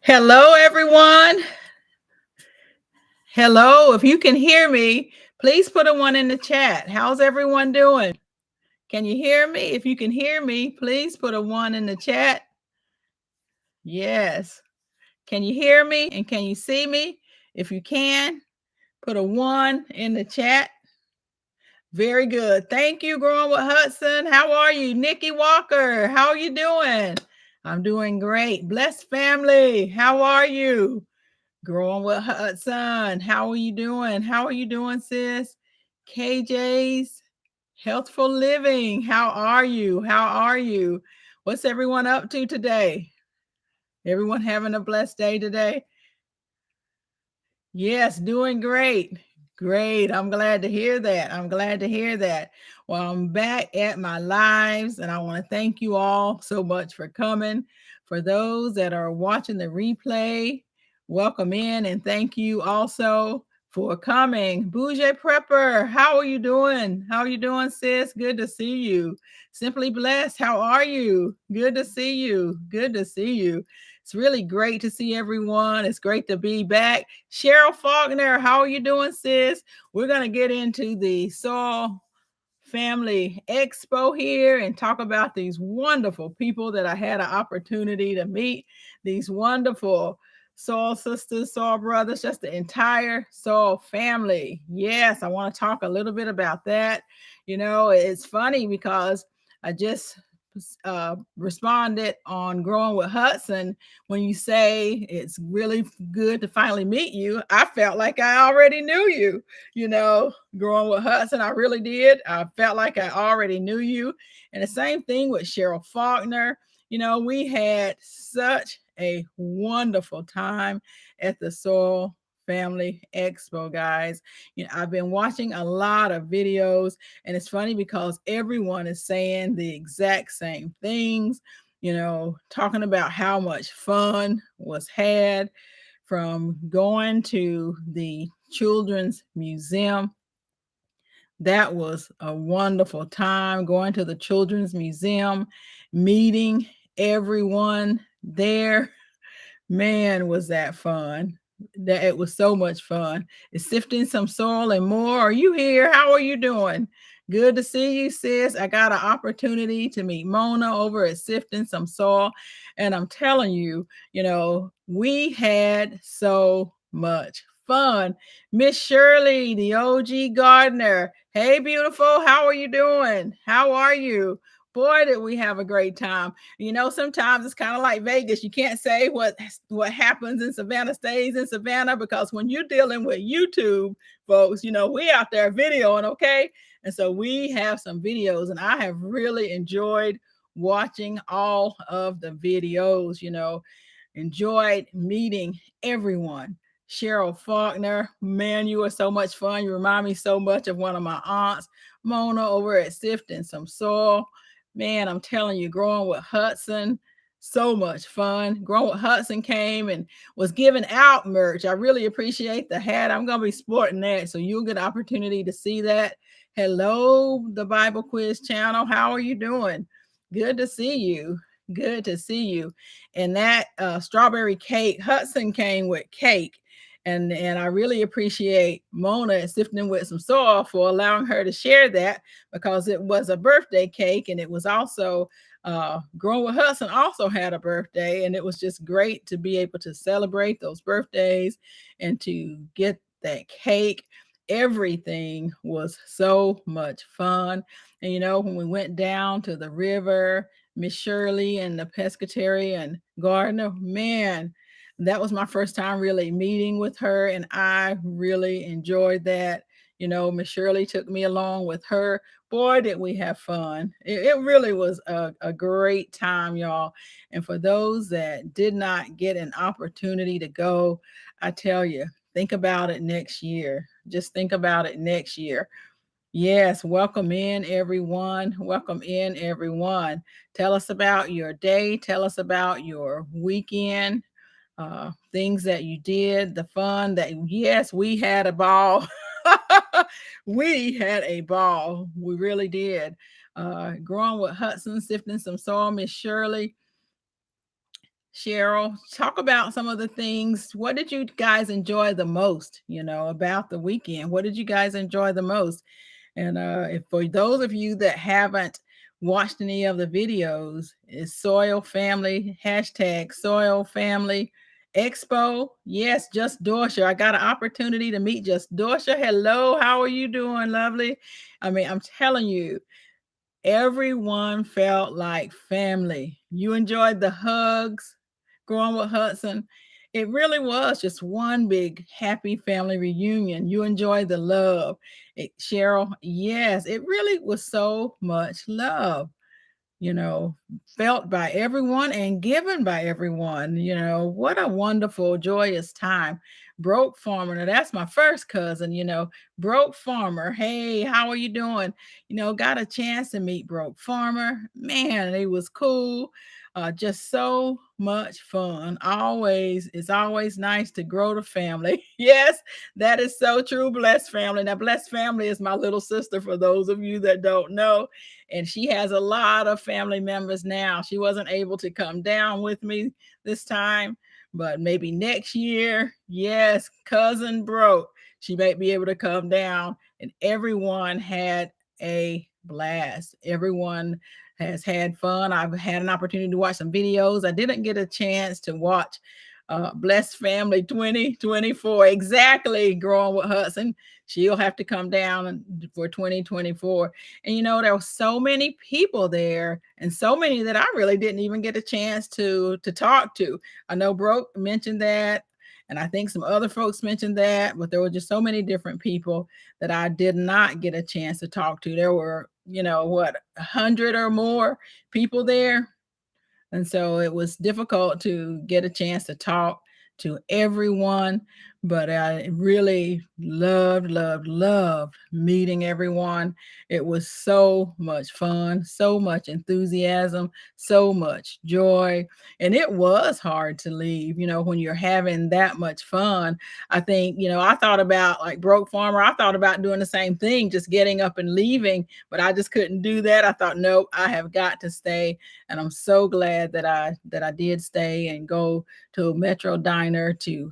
Hello, everyone. Hello. If you can hear me, please put a one in the chat. How's everyone doing? Can you hear me? If you can hear me, please put a one in the chat. Yes. Can you hear me and can you see me? If you can, put a one in the chat. Very good. Thank you, Growing with Hudson. How are you? Nikki Walker, how are you doing? I'm doing great. Blessed family, how are you? Growing with Hudson. How are you doing? How are you doing, sis? KJ's Healthful Living. How are you? How are you? What's everyone up to today? Everyone having a blessed day today? Yes, doing great. Great. I'm glad to hear that. I'm glad to hear that. Well, I'm back at my lives, and I want to thank you all so much for coming. For those that are watching the replay, welcome in, and thank you also for coming. Bougie Prepper, how are you doing? How are you doing, sis? Good to see you. Simply Blessed, how are you? Good to see you. Good to see you. It's really great to see everyone. It's great to be back. Cheryl Faulkner, how are you doing, sis? We're going to get into the Soul Family Expo here and talk about these wonderful people that I had an opportunity to meet, these wonderful soul sisters, soul brothers, just the entire soul family. Yes, I want to talk a little bit about that. You know, it's funny because I just responded on Growing with Hudson. When you say it's really good to finally meet you, I felt like I already knew you. You know, Growing with Hudson, I really did. I felt like I already knew you. And the same thing with Cheryl Faulkner. You know, we had such a wonderful time at the Soul Family Expo, guys. You know, I've been watching a lot of videos, and it's funny because everyone is saying the exact same things, you know, talking about how much fun was had from going to the Children's Museum. That was a wonderful time going to the Children's Museum, meeting everyone there. Man, was that fun. That it was so much fun. It's sifting some soil and more. Are you here? How are you doing? Good to see you, sis. I got an opportunity to meet Mona over at Sifting Some Soil. And I'm telling you, you know, we had so much fun. Miss Shirley, the OG gardener. Hey, beautiful. How are you doing? How are you? Boy, did we have a great time. You know, sometimes it's kind of like Vegas. You can't say what happens in Savannah stays in Savannah, because when you're dealing with YouTube folks, you know, we out there videoing, okay? And so we have some videos, and I have really enjoyed watching all of the videos, you know, enjoyed meeting everyone. Cheryl Faulkner, man, you are so much fun. You remind me so much of one of my aunts, Mona, over at Sifting Some Soil. Man, I'm telling you, Growing with Hudson, so much fun. Growing with Hudson came and was giving out merch. I really appreciate the hat. I'm going to be sporting that, so you'll get an opportunity to see that. Hello, the Bible Quiz channel. How are you doing? Good to see you. Good to see you. And that strawberry cake, Hudson came with cake. And I really appreciate Mona Sifting with Some Soil for allowing her to share that, because it was a birthday cake, and it was also Growing with Hudson also had a birthday, and it was just great to be able to celebrate those birthdays and to get that cake. Everything was so much fun. And you know, when we went down to the river, Miss Shirley and the pescatarian and gardener, man, that was my first time really meeting with her, and I really enjoyed that. You know, Miss Shirley took me along with her. Boy, did we have fun. It really was a great time, y'all. And for those that did not get an opportunity to go, I tell you, think about it next year. Just think about it next year. Yes, welcome in everyone. Welcome in everyone. Tell us about your day. Tell us about your weekend, things that you did, the fun that, yes, we had a ball. We had a ball. We really did. Growing with Hudson, Sifting Some Soil, Miss Shirley. Cheryl, talk about some of the things. What did you guys enjoy the most, about the weekend? What did you guys enjoy the most? And if for those of you that haven't watched any of the videos, is Soil Family, hashtag Soil Family Expo. Yes, just Dorsha. I got an opportunity to meet just Dorsha. Hello, how are you doing, lovely? I mean, I'm telling you, everyone felt like family. You enjoyed the hugs, growing with Hudson. It really was just one big happy family reunion. You enjoyed the love. Cheryl, yes, it really was so much love, you know, felt by everyone and given by everyone. What a wonderful, joyous time. Broke Farmer, now that's my first cousin, Broke Farmer. Hey, how are you doing? Got a chance to meet Broke Farmer. Man, it was cool. Just so much fun. It's always nice to grow the family. Yes, that is so true. Blessed Family. Now, Blessed Family is my little sister, for those of you that don't know, and she has a lot of family members now. She wasn't able to come down with me this time, but maybe next year. Yes, cousin Broke. She might be able to come down, and everyone had a blast. Everyone has had fun. I've had an opportunity to watch some videos. I didn't get a chance to watch Blessed Family 2024. Exactly, Growing with Hudson. She'll have to come down for 2024. And there were so many people there, and so many that I really didn't even get a chance to talk to. I know Broke mentioned that, and I think some other folks mentioned that, but there were just so many different people that I did not get a chance to talk to. There were, 100 or more people there, and so it was difficult to get a chance to talk to everyone, but I really loved meeting everyone. It was so much fun, so much enthusiasm, so much joy. And it was hard to leave, when you're having that much fun. I think, I thought about, like Broke Farmer, I thought about doing the same thing, just getting up and leaving, but I just couldn't do that. I thought, nope, I have got to stay. And I'm so glad that I did stay and go to Metro Diner to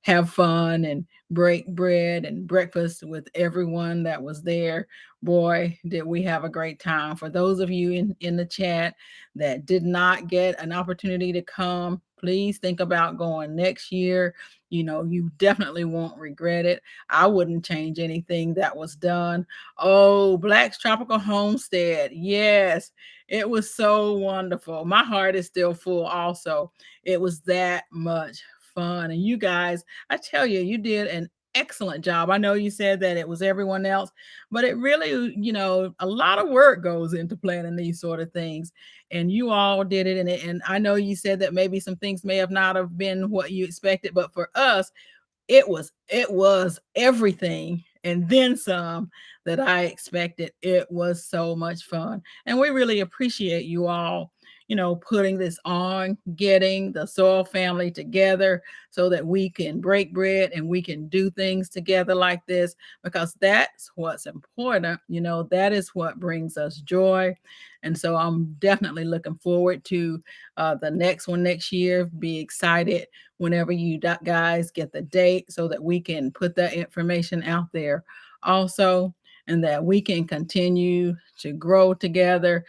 have fun and break bread and breakfast with everyone that was there. Boy, did we have a great time. For those of you in the chat that did not get an opportunity to come, please think about going next year. You definitely won't regret it. I wouldn't change anything that was done. Oh, Black's Tropical Homestead. Yes, it was so wonderful. My heart is still full also. It was that much fun. And you guys, I tell you, you did an excellent job. I know you said that it was everyone else, but it really, a lot of work goes into planning these sort of things. And you all did it. And I know you said that maybe some things may have not have been what you expected, but for us, it was everything and then some that I expected. It was so much fun. And we really appreciate you all, putting this on, getting the Soil family together so that we can break bread and we can do things together like this, because that's what's important. That is what brings us joy. And so I'm definitely looking forward to the next one next year. Be excited whenever you guys get the date so that we can put that information out there also, and that we can continue to grow together,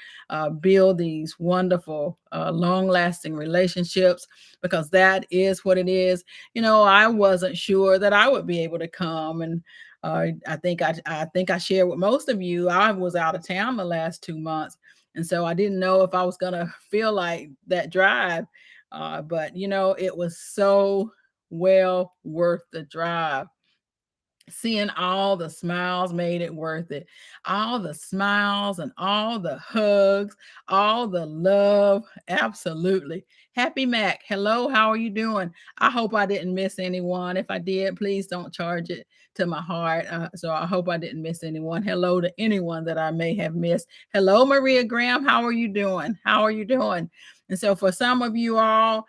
build these wonderful, long-lasting relationships, because that is what it is. I wasn't sure that I would be able to come, and I think I shared with most of you. I was out of town the last 2 months, and so I didn't know if I was gonna feel like that drive. But it was so well worth the drive. Seeing all the smiles made it worth it. All the smiles and all the hugs, all the love. Absolutely. Happy Mac. Hello, how are you doing? I hope I didn't miss anyone. If I did, please don't charge it to my heart. So I hope I didn't miss anyone. Hello to anyone that I may have missed. Hello, Maria Graham. How are you doing? How are you doing? And so for some of you all,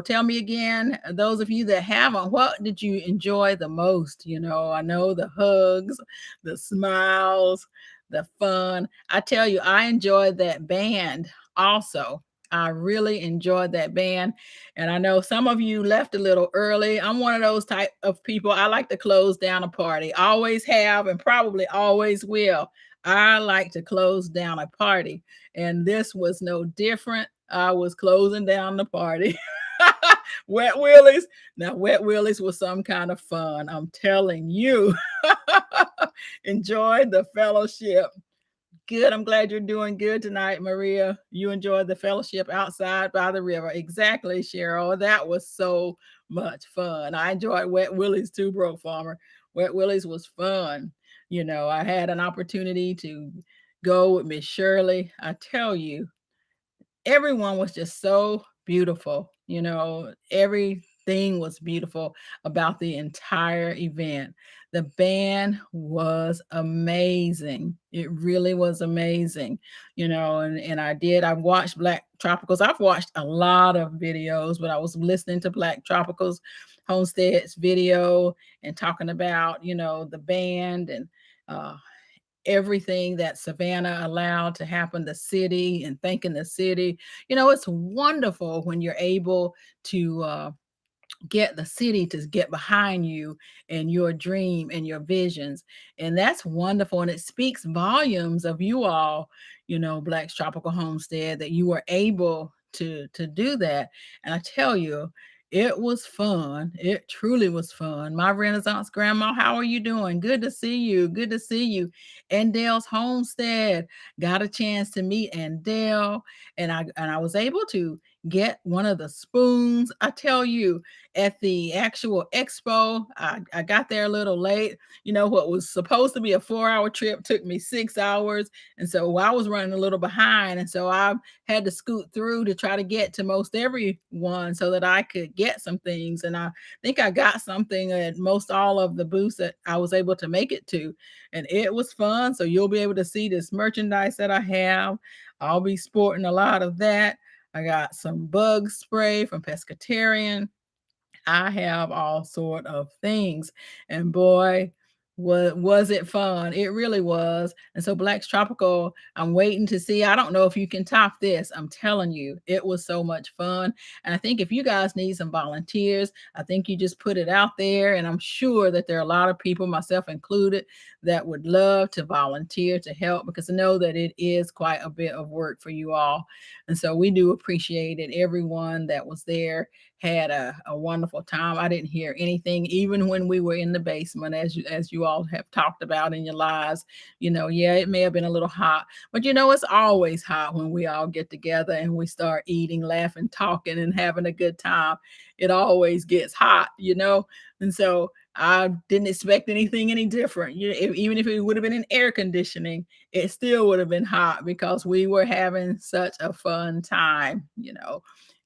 tell me again, those of you that haven't, what did you enjoy the most? I know the hugs, the smiles, the fun. I tell you, I enjoyed that band also. I really enjoyed that band. And I know some of you left a little early. I'm one of those type of people. I like to close down a party. Always have and probably always will. I like to close down a party. And this was no different. I was closing down the party. Wet Willies. Now, Wet Willies was some kind of fun. I'm telling you. Enjoy the fellowship. Good. I'm glad you're doing good tonight, Maria. You enjoyed the fellowship outside by the river. Exactly, Cheryl. That was so much fun. I enjoyed Wet Willie's too, Bro Farmer. Wet Willie's was fun. I had an opportunity to go with Miss Shirley. I tell you, everyone was just so beautiful. Everything was beautiful about the entire event. The band was amazing. It really was amazing. I've watched Black Tropicals. I've watched a lot of videos, but I was listening to Black Tropicals Homestead's video and talking about, the band and uh everything that Savannah allowed to happen, the city, and thanking the city. It's wonderful when you're able to get the city to get behind you and your dream and your visions. And that's wonderful. And it speaks volumes of you all, Black's Tropical Homestead, that you were able to do that. And I tell you, it was fun. It truly was fun. My Renaissance grandma, how are you doing? Good to see you. Good to see you. And Dale's homestead. Got a chance to meet Andale. And I was able to get one of the spoons. I tell you, at the actual expo, I got there a little late. What was supposed to be a 4-hour trip took me 6 hours. And so I was running a little behind. And so I had to scoot through to try to get to most everyone so that I could get some things. And I think I got something at most all of the booths that I was able to make it to. And it was fun. So you'll be able to see this merchandise that I have. I'll be sporting a lot of that. I got some bug spray from Pescatarian. I have all sort of things. And boy, was it fun. It really was. And so Black's Tropical, I'm waiting to see. I don't know if you can top this. I'm telling you, it was so much fun. And I think if you guys need some volunteers, I think you just put it out there. And I'm sure that there are a lot of people, myself included, that would love to volunteer to help, because I know that it is quite a bit of work for you all. And so we do appreciate it. Everyone that was there had a wonderful time. I didn't hear anything, even when we were in the basement, as you all have talked about in your lives. Yeah, it may have been a little hot, but it's always hot when we all get together and we start eating, laughing, talking, and having a good time. It always gets hot. And so I didn't expect anything any different. Even if it would have been in air conditioning, it still would have been hot because we were having such a fun time.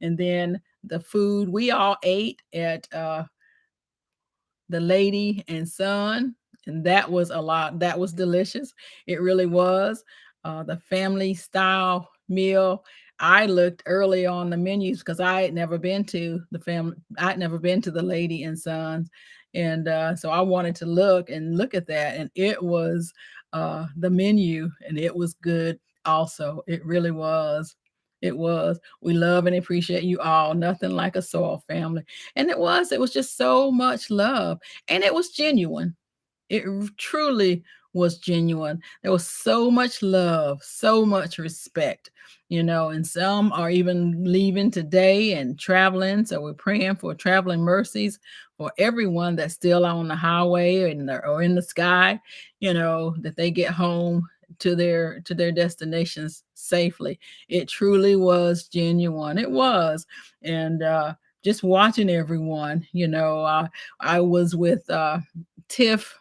And then the food we all ate at the Lady and Son, and that was a lot. That was delicious. It really was. The family style meal. I looked early on the menus because I had never been to the family. I'd never been to the Lady and Sons, and so I wanted to look at that, and it was the menu, and it was good. Also, it really was. It was. We love and appreciate you all. Nothing like a soil family. And it was just so much love. And it was genuine. Truly was genuine. There was so much love, so much respect, and some are even leaving today and traveling. So we're praying for traveling mercies for everyone that's still on the highway or in the sky, that they get home to their destinations safely. It truly was genuine. It was. And just watching everyone, I was with Tiff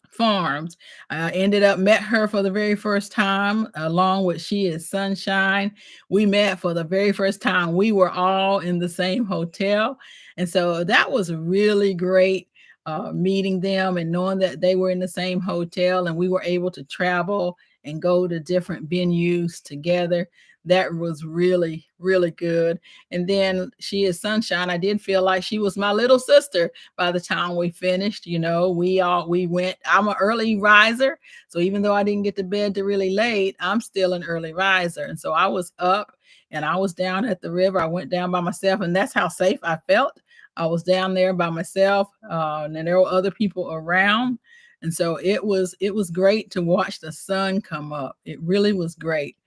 Farms. I met her for the very first time, along with She is Sunshine. We met for the very first time. We were all in the same hotel. And so that was really great, meeting them and knowing that they were in the same hotel and we were able to travel and go to different venues together. That was really, really good. And then She is Sunshine. I did feel like she was my little sister by the time we finished. We went. I'm an early riser, so even though I didn't get to bed till really late, I'm still an early riser, and so I was up and I was down at the river. I went down by myself, and that's how safe I felt. I was down there by myself, and then there were other people around, and so it was great to watch the sun come up. It really was great.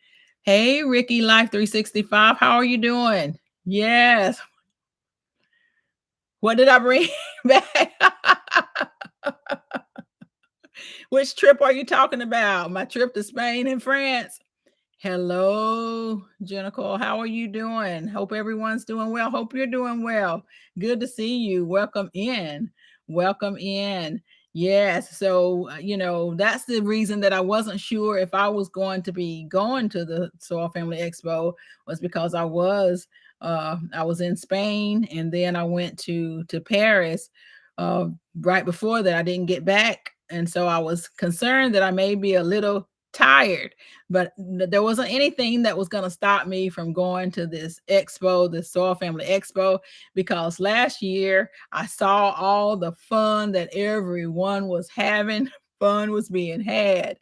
Hey, Ricky Life 365, how are you doing? Yes. What did I bring back? Which trip are you talking about? My trip to Spain and France? Hello, Jenical. How are you doing? Hope everyone's doing well. Hope you're doing well. Good to see you. Welcome in. Welcome in. Yes. So, that's the reason that I wasn't sure if I was going to be going to the Soil Family Expo was because I was in Spain, and then I went to Paris uh right before that. I didn't get back. And so I was concerned that I may be a little tired, but there wasn't anything that was going to stop me from going to this expo, the Soil Family Expo, because last year I saw all the fun that everyone was having. Fun was being had.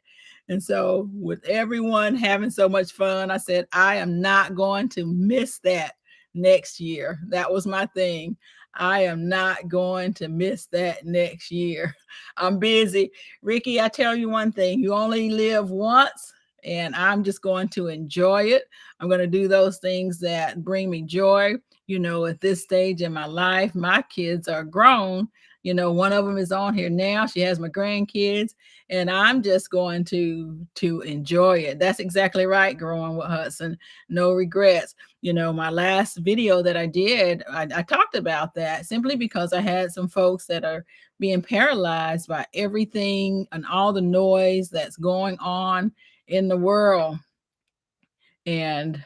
And so, with everyone having so much fun, I said, I am not going to miss that next year. That was my thing. I am not going to miss that next year. I'm busy. Ricky, I tell you one thing, you only live once, and I'm just going to enjoy it. I'm going to do those things that bring me joy. At this stage in my life, my kids are grown. One of them is on here now. She has my grandkids, and I'm just going to enjoy it. That's exactly right, growing with Hudson. No regrets. My last video that I did, I talked about that simply because I had some folks that are being paralyzed by everything and all the noise that's going on in the world, and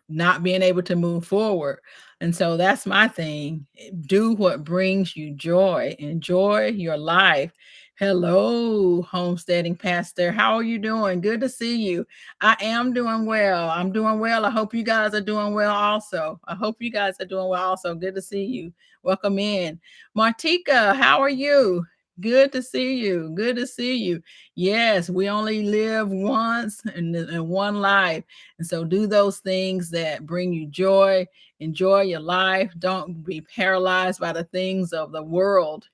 not being able to move forward. And so that's my thing. Do what brings you joy. Enjoy your life. Hello, homesteading pastor. How are you doing? Good to see you. I am doing well. I'm doing well. I hope you guys are doing well also. I hope you guys are doing well also. Good to see you. Welcome in. Martika, how are you? Good to see you. Good to see you. Yes, we only live once in one life. And so do those things that bring you joy. Enjoy your life. Don't be paralyzed by the things of the world,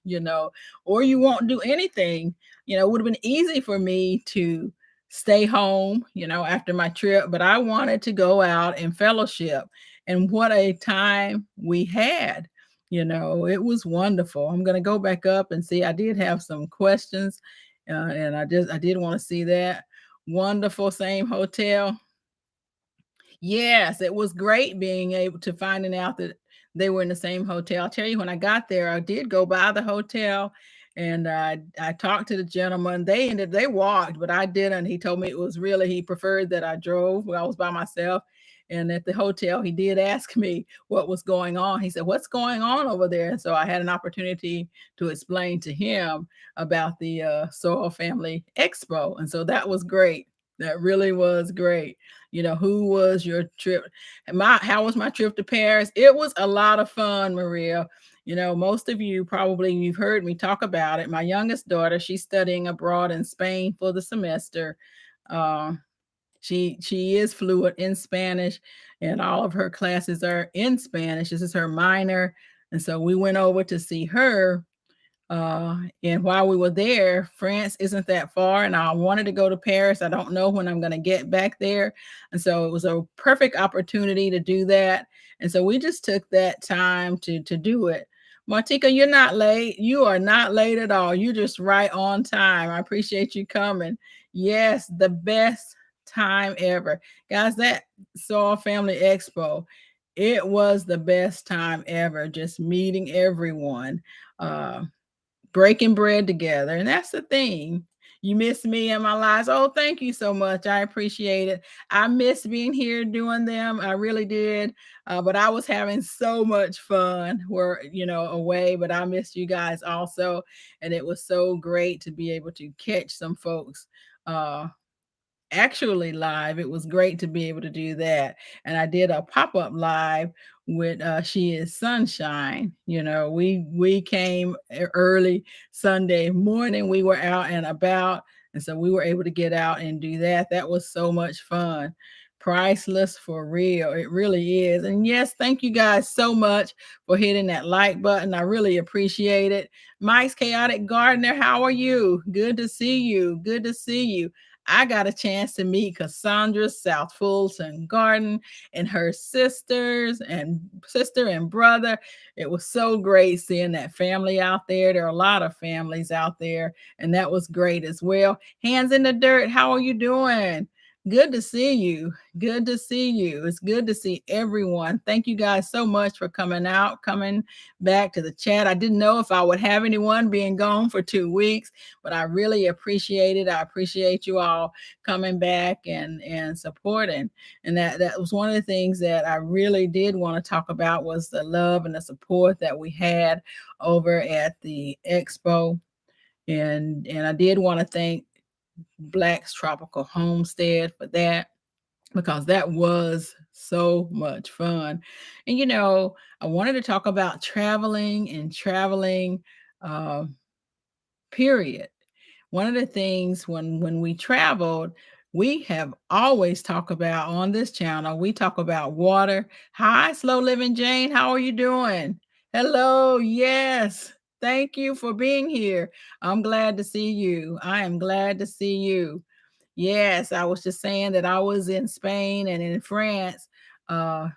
or you won't do anything. It would have been easy for me to stay home, after my trip, but I wanted to go out and fellowship. And what a time we had. It was wonderful. I'm going to go back up and see. I did have some questions, and I did want to see that. Wonderful, same hotel. Yes, it was great being able to finding out that they were in the same hotel. I'll tell you, when I got there, I did go by the hotel, and I talked to the gentleman. They walked, but I didn't. He told me he preferred that I drove when I was by myself. And at the hotel, he did ask me what was going on. He said, "What's going on over there?" And so I had an opportunity to explain to him about the Soil Family Expo. And so that was great. That really was great. Who was your trip? How was my trip to Paris? It was a lot of fun, Maria. Most of you probably you've heard me talk about it. My youngest daughter, she's studying abroad in Spain for the semester. Uh, she is fluent in Spanish, and all of her classes are in Spanish. This is her minor, and so we went over to see her. And while we were there, France isn't that far, and I wanted to go to Paris. I don't know when I'm going to get back there. And so it was a perfect opportunity to do that. And so we just took that time to do it. Martika, you're not late. You are not late at all. You're just right on time. I appreciate you coming. Yes, the best time ever. Guys, that Soul Family Expo, it was the best time ever. Just meeting everyone. Breaking bread together. And that's the thing. You miss me in my lives. Oh, thank you so much. I appreciate it. I miss being here doing them. I really did. But I was having so much fun. We're, away, but I missed you guys also. And it was so great to be able to catch some folks actually live. It was great to be able to do that. And I did a pop-up live with She Is Sunshine. We came early Sunday morning. We were out and about. And so we were able to get out and do that. That was so much fun. priceless for real. It really is. And yes, thank you guys so much for hitting that like button. I really appreciate it. Mike's Chaotic Gardener, how are you? Good to see you. Good to see you. I got a chance to meet Cassandra's South Fulton Garden and her sister and brother. It was so great seeing that family out there. There are a lot of families out there, and that was great as well. Hands in the dirt, how are you doing? Good to see you. Good to see you. It's good to see everyone. Thank you guys so much for coming out, coming back to the chat. I didn't know if I would have anyone being gone for 2 weeks, but I really appreciate it. I appreciate you all coming back and supporting. And that was one of the things that I really did want to talk about was the love and the support that we had over at the expo. And I did want to thank Black's Tropical Homestead for that, because that was so much fun. And I wanted to talk about traveling and traveling, uh, period. One of the things when we traveled, we have always talked about on this channel, we talk about water. Hi, Slow Living Jane, how are you doing? Hello, yes. Thank you for being here. I'm glad to see you. I am glad to see you. Yes, I was just saying that I was in Spain and in France uh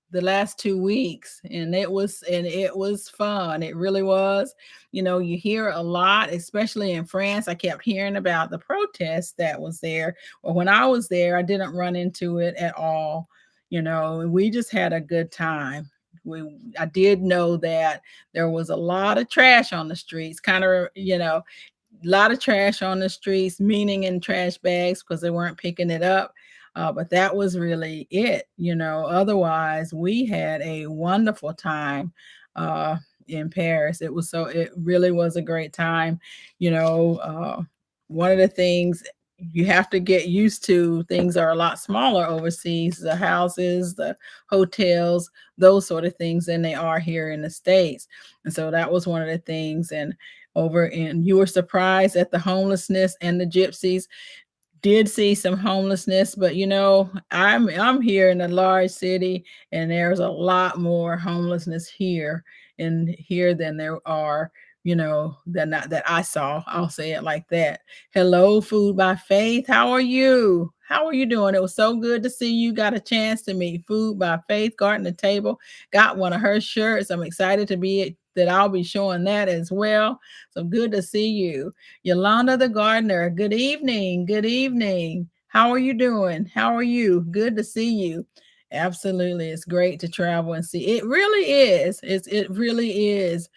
the last 2 weeks, and it was fun. It really was. You hear a lot, especially in France. I kept hearing about the protests that was there. Well, when I was there, I didn't run into it at all. We just had a good time. I did know that there was a lot of trash on the streets, kind of, a lot of trash on the streets, meaning in trash bags because they weren't picking it up. But that was really it. Otherwise, we had a wonderful time in Paris. It really was a great time. One of the things you have to get used to, things are a lot smaller overseas, the houses, the hotels, those sort of things than they are here in the States. And so that was one of the things. And you were surprised at the homelessness and the gypsies. Did see some homelessness, but I'm here in a large city, and there's a lot more homelessness here than there are, that I saw. I'll say it like that. Hello, Food by Faith. How are you? How are you doing? It was so good to see you. Got a chance to meet Food by Faith, Garden to Table. Got one of her shirts. I'm excited that I'll be showing that as well. So good to see you. Yolanda the gardener, good evening. Good evening. How are you doing? How are you? Good to see you. Absolutely. It's great to travel and see. It really is. It really is,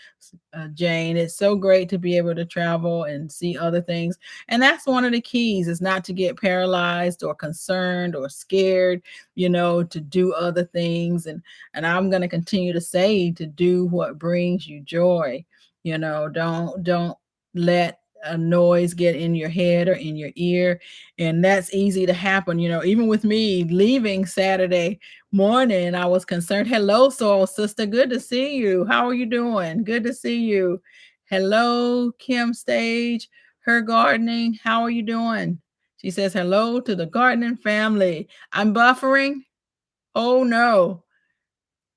Jane. It's so great to be able to travel and see other things. And that's one of the keys, is not to get paralyzed or concerned or scared, to do other things. And I'm going to continue to say to do what brings you joy. Don't let a noise get in your head or in your ear. And that's easy to happen. Even with me leaving Saturday morning, I was concerned. Hello, soul sister. Good to see you. How are you doing? Good to see you. Hello, Kim Stage, her gardening. How are you doing? She says hello to the gardening family. I'm buffering. Oh no.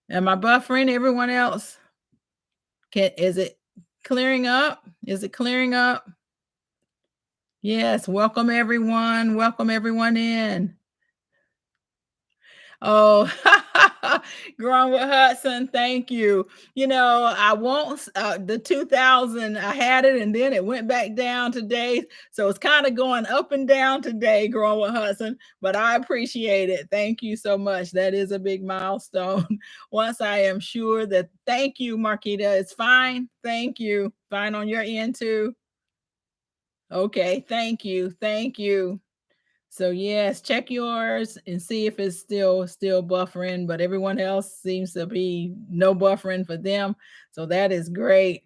Am I buffering everyone else? Is it clearing up? Is it clearing up? Yes, welcome everyone. Welcome everyone in. Oh, Growing with Hudson, thank you. I won't, the 2000, I had it and then it went back down today. So it's kind of going up and down today, Growing with Hudson, but I appreciate it. Thank you so much. That is a big milestone. Once I am sure that, thank you, Marquita. It's fine. Thank you. Fine on your end too. Okay, thank you. Thank you. So yes, check yours and see if it's still buffering, but everyone else seems to be no buffering for them. So that is great.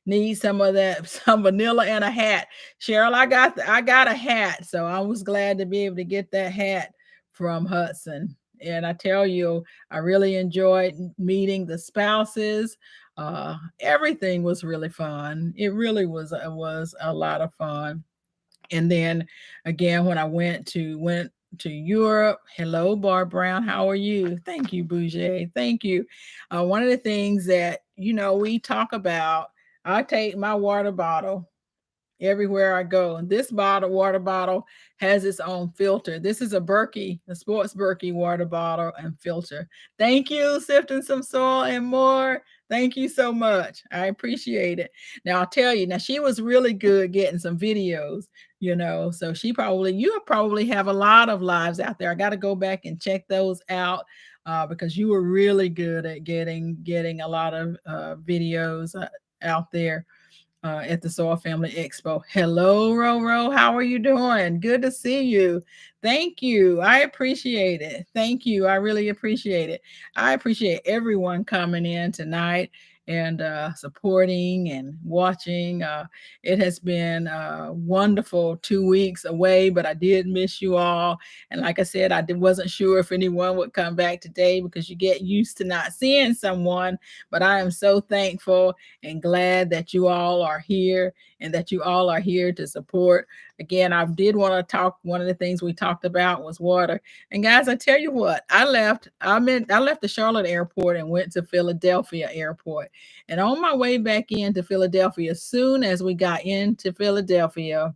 Need some of that, some vanilla and a hat. Cheryl, I got a hat. So I was glad to be able to get that hat from Hudson. And I tell you, I really enjoyed meeting the spouses. Everything was really fun. It really was a lot of fun. And then again, when I went to Europe. Hello, Bar Brown. How are you? Thank you, Bouger. Thank you. One of the things that, we talk about, I take my water bottle everywhere I go. And this water bottle has its own filter. This is a Berkey, a sports Berkey water bottle and filter. Thank you, Sifting Some Soil and More. Thank you so much. I appreciate it. Now I'll tell you, now she was really good getting some videos, so you probably have a lot of lives out there. I got to go back and check those out. Because you were really good at getting a lot of videos out there at the Soil Family Expo. Hello, Roro. How are you doing? Good to see you. Thank you. I appreciate it. Thank you. I really appreciate it. I appreciate everyone coming in tonight and supporting and watching. It has been a wonderful 2 weeks away, but I did miss you all. And like I said, wasn't sure if anyone would come back today because you get used to not seeing someone. But I am so thankful and glad that you all are here and that you all are here to support. Again, I did want to talk. One of the things we talked about was water. And guys, I tell you what, I left the Charlotte airport and went to Philadelphia airport. And on my way back into Philadelphia, as soon as we got into Philadelphia,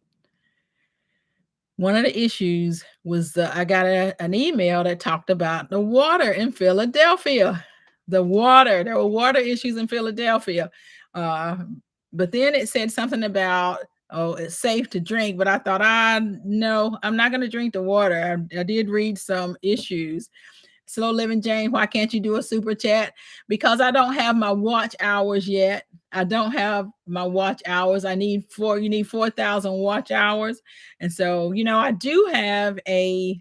one of the issues was I got an email that talked about the water in Philadelphia. There were water issues in Philadelphia. But then it said something about, oh, it's safe to drink. But I thought, no, I'm not going to drink the water. I did read some issues. Slow Living Jane, why can't you do a super chat? Because I don't have my watch hours yet. I don't have my watch hours. You need 4,000 watch hours. And so, I do have a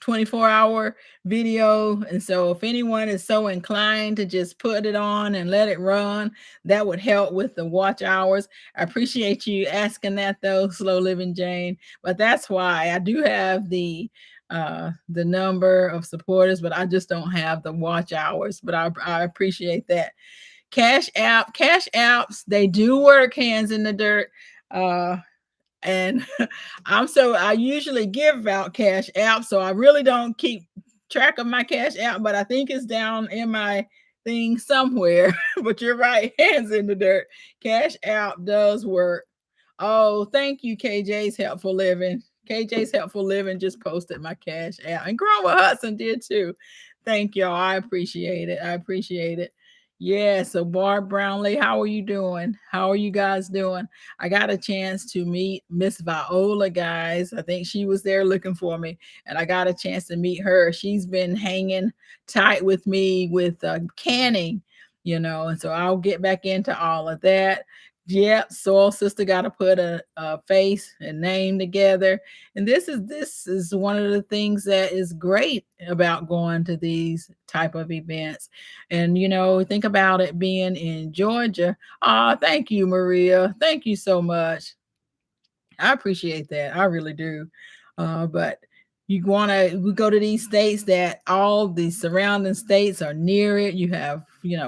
24-hour video. And so if anyone is so inclined to just put it on and let it run, that would help with the watch hours. I appreciate you asking that though, Slow Living Jane. But that's why I do have the number of supporters, but I just don't have the watch hours. But I appreciate that. Cash apps, they do work, hands in the dirt. And I usually give out cash app, so I really don't keep track of my cash app, but I think it's down in my thing somewhere. But you're right, hands in the dirt. Cash app does work. Oh, thank you, KJ's Helpful Living. KJ's Helpful Living just posted my cash app, and Grover Hudson did too. Thank y'all. I appreciate it. I appreciate it. Yeah, so Barb Brownlee, how are you doing? How are you guys doing? I got a chance to meet Miss Viola, guys. I think she was there looking for me, and I got a chance to meet her. She's been hanging tight with me with canning, and so I'll get back into all of that. Yep, Soul Sister got to put a face and name together. And this is one of the things that is great about going to these type of events. And think about it being in Georgia. Thank you, Maria. Thank you so much. I appreciate that. I really do. But we go to these states that all the surrounding states are near it. You have,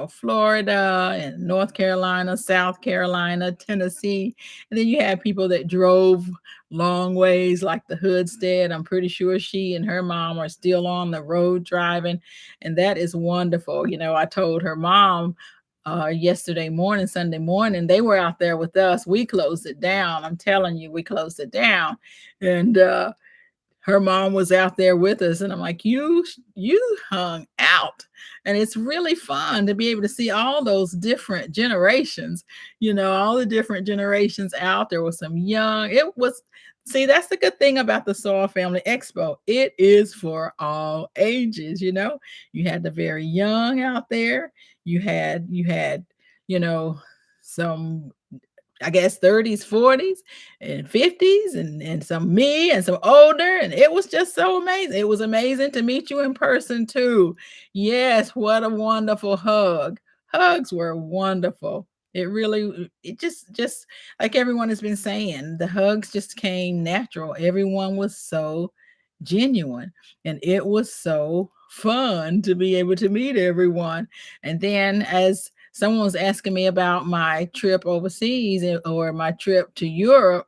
Florida and North Carolina, South Carolina, Tennessee. And then you have people that drove long ways, like the Hoodstead. I'm pretty sure she and her mom are still on the road driving. And that is wonderful. I told her mom, yesterday morning, Sunday morning, they were out there with us. We closed it down. I'm telling you, we closed it down. And her mom was out there with us, and I'm like, you hung out. And it's really fun to be able to see all those different generations, all the different generations out there. Was some young, see, that's the good thing about the Soil Family Expo. It is for all ages. You had the very young out there. You had some, I guess, 30s, 40s, and 50s, and some me and some older. And it was just so amazing. It was amazing to meet you in person too. Yes, what a wonderful hug. Hugs were wonderful. It just like everyone has been saying, the hugs just came natural. Everyone was so genuine, and it was so fun to be able to meet everyone. And then, as someone was asking me about my trip overseas or my trip to Europe,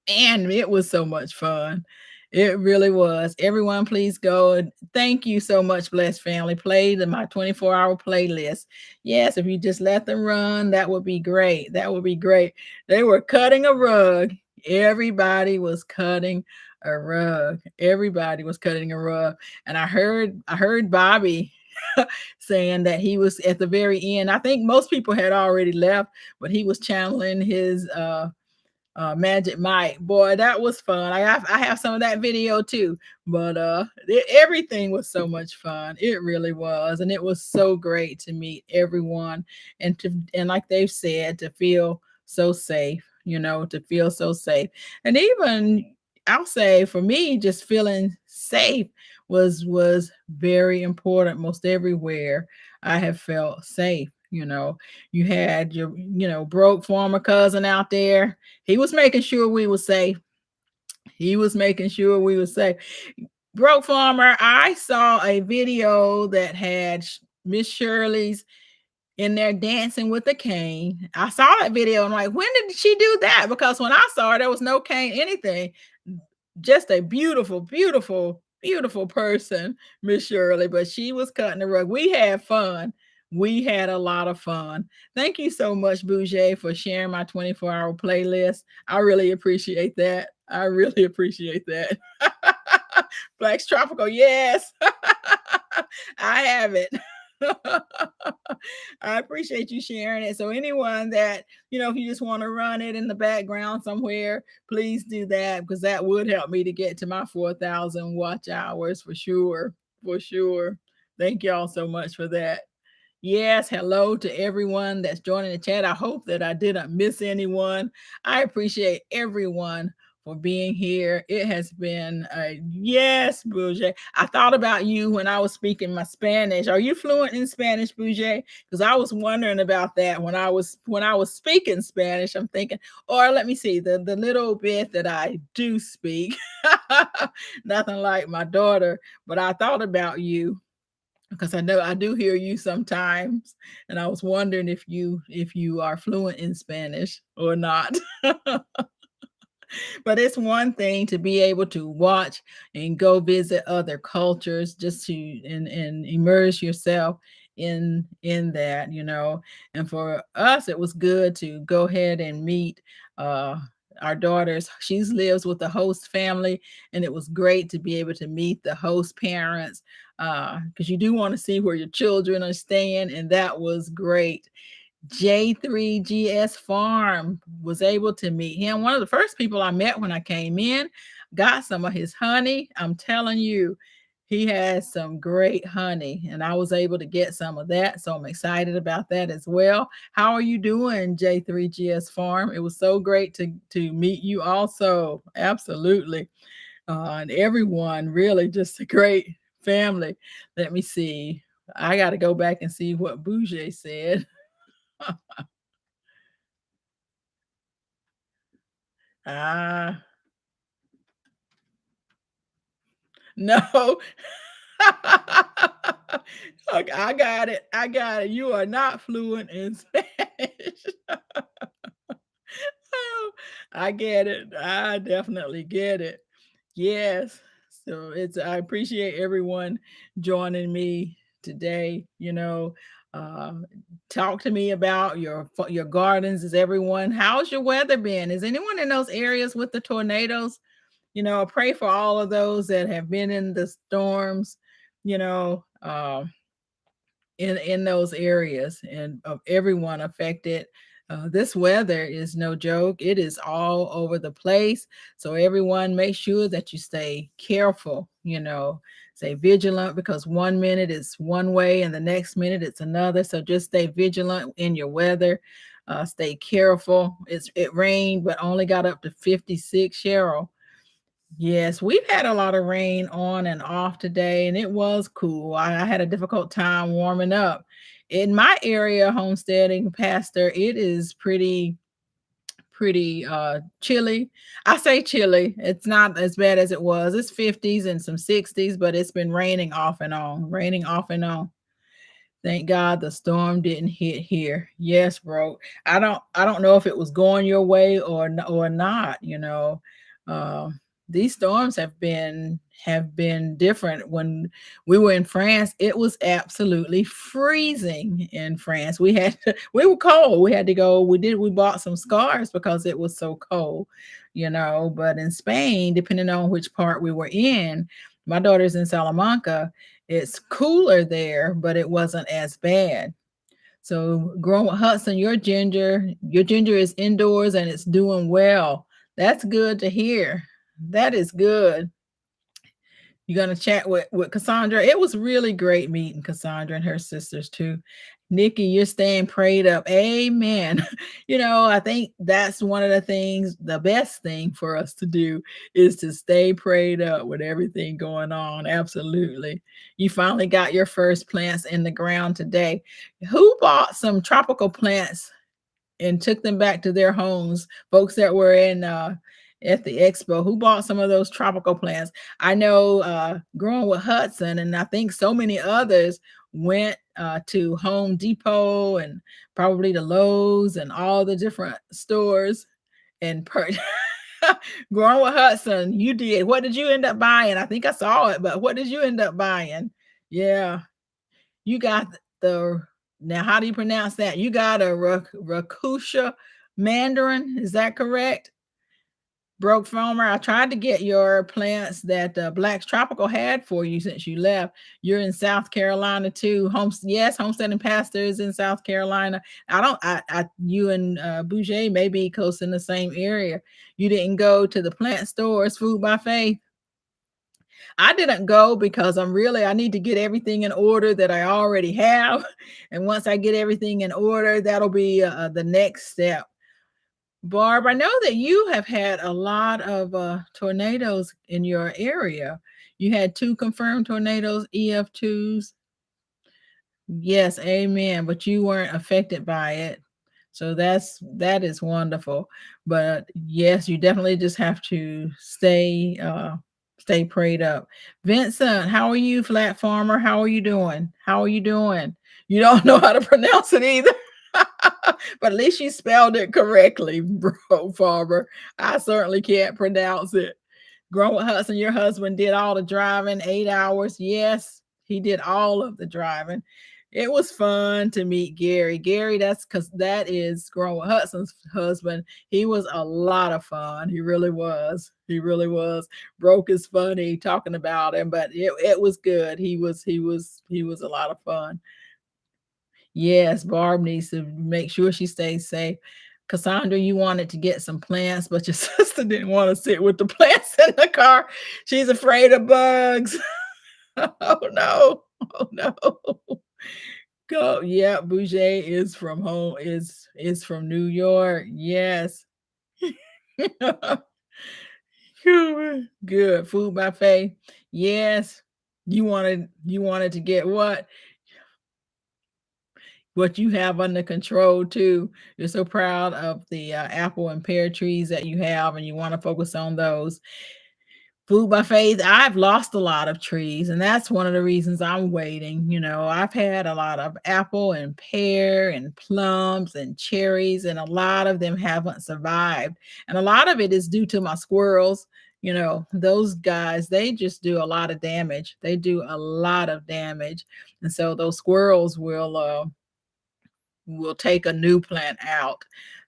And it was so much fun. It really was. Everyone, please go. And thank you so much, Blessed Family. Play my 24-hour playlist. Yes, if you just let them run, that would be great. That would be great. They were cutting a rug. Everybody was cutting a rug. Everybody was cutting a rug. And I heard Bobby saying that he was at the very end. I think most people had already left, but he was channeling his Magic Mike. Boy, that was fun. I have some of that video too. But everything was so much fun. It really was. And it was so great to meet everyone and like they've said, to feel so safe, to feel so safe. And even I'll say for me, just feeling safe was very important. Most everywhere I have felt safe. You had your, broke former cousin out there. He was making sure we were safe. He was making sure we were safe. Broke farmer, I saw a video that had Miss Shirley's in there dancing with a cane. I saw that video and I'm like, when did she do that? Because when I saw her, there was no cane, anything. Just a beautiful, beautiful, beautiful person, Miss Shirley. But she was cutting the rug. We had fun. We had a lot of fun. Thank you so much, Bouger, for sharing my 24-hour playlist. I really appreciate that. I really appreciate that. Black's Tropical, yes. I have it. I appreciate you sharing it. So anyone that, if you just want to run it in the background somewhere, please do that because that would help me to get to my 4,000 watch hours for sure. For sure. Thank y'all so much for that. Yes, hello to everyone that's joining the chat. I hope that I didn't miss anyone. I appreciate everyone for being here. It has been a yes, Bouger. I thought about you when I was speaking my Spanish. Are you fluent in Spanish, Bouger? Because I was wondering about that when I was speaking Spanish. I'm thinking, or let me see, the little bit that I do speak. Nothing like my daughter, but I thought about you because I know I do hear you sometimes, and I was wondering if you are fluent in Spanish or not. But it's one thing to be able to watch and go visit other cultures just to and immerse yourself in that. And for us it was good to go ahead and meet uh our daughters. She lives with the host family, and it was great to be able to meet the host parents because you do want to see where your children are staying, and that was great. J3GS Farm, was able to meet him. One of the first people I met when I came in, got some of his honey. I'm telling you, he has some great honey, and I was able to get some of that. So I'm excited about that as well. How are you doing, J3GS Farm? It was so great to meet you also. Absolutely. And everyone, really just a great family. Let me see. I got to go back and see what Bouger said. Ah, no. Okay, I got it. I got it. You are not fluent in Spanish. Oh, I get it. I definitely get it. Yes. So I appreciate everyone joining me today. Uh, talk to me about your gardens. Is everyone? How's your weather been? Is anyone in those areas with the tornadoes? I pray for all of those that have been in the storms, you know, uh, in those areas, and of everyone affected. This weather is no joke. It is all over the place. So everyone, make sure that you stay careful, stay vigilant, because one minute it's one way and the next minute it's another. So just stay vigilant in your weather. Stay careful. It rained, but only got up to 56, Cheryl. Yes, we've had a lot of rain on and off today, and it was cool. I had a difficult time warming up. In my area, homesteading, Pastor, it is pretty chilly. I say chilly. It's not as bad as it was. It's 50s and some 60s, but it's been raining off and on, raining off and on. Thank God the storm didn't hit here. Yes, bro. I don't know if it was going your way or not, you know. Um, these storms have been different. When we were in France, it was absolutely freezing in France. We were cold. We had to go. We bought some scarves because it was so cold, you know. But in Spain, depending on which part we were in, my daughter's in Salamanca, it's cooler there, but it wasn't as bad. So growing with Hudson, your ginger is indoors and it's doing well. That's good to hear. That is good. You're gonna chat with Cassandra. It was really great meeting Cassandra and her sisters too. Nikki, you're staying prayed up. Amen. You know, I think that's one of the things, the best thing for us to do is to stay prayed up with everything going on. Absolutely. You finally got your first plants in the ground today. Who bought some tropical plants and took them back to their homes? Folks that were in at the expo, who bought some of those tropical plants? I know Growing with Hudson, and I think so many others went to Home Depot and probably the Lowe's and all the different stores and Growing with Hudson, you did. What did you end up buying? I think I saw it, but what did you end up buying? Yeah, you got the now. How do you pronounce that? You got a rakusha mandarin. Is that correct? Broke farmer. I tried to get your plants that Black's Tropical had for you since you left. You're in South Carolina too. Yes, Homestead and Pastor is in South Carolina. I don't. You and Bouger may be close in the same area. You didn't go to the plant stores, Food by Faith. I didn't go because I need to get everything in order that I already have. And once I get everything in order, that'll be the next step. Barb, I know that you have had a lot of tornadoes in your area. You had two confirmed tornadoes, EF2s. Yes, amen. But you weren't affected by it. So that is wonderful. But yes, you definitely just have to stay prayed up. Vincent, how are you, flat farmer? How are you doing? How are you doing? You don't know how to pronounce it either. But at least you spelled it correctly, bro farmer. I certainly can't pronounce it. Grown with Hudson, your husband did all the driving, 8 hours. Yes, he did all of the driving. It was fun to meet Gary. Gary, that's because that is Grown with Hudson's husband. He was a lot of fun. He really was. He really was. Broke is funny talking about him, but it was good. He was a lot of fun. Yes, Barb needs to make sure she stays safe. Cassandra, you wanted to get some plants, but your sister didn't want to sit with the plants in the car. She's afraid of bugs. Oh no. Oh no. Go. Yeah, Bouger is from home, is from New York. Yes. Good. Food buffet. Yes. You wanted to get what you have under control too. You're so proud of the apple and pear trees that you have, and you want to focus on those. Food by faith. I've lost a lot of trees, and that's one of the reasons I'm waiting. You know, I've had a lot of apple and pear and plums and cherries, and a lot of them haven't survived. And a lot of it is due to my squirrels. You know, those guys, they just do a lot of damage. They do a lot of damage. And so those squirrels will take a new plant out.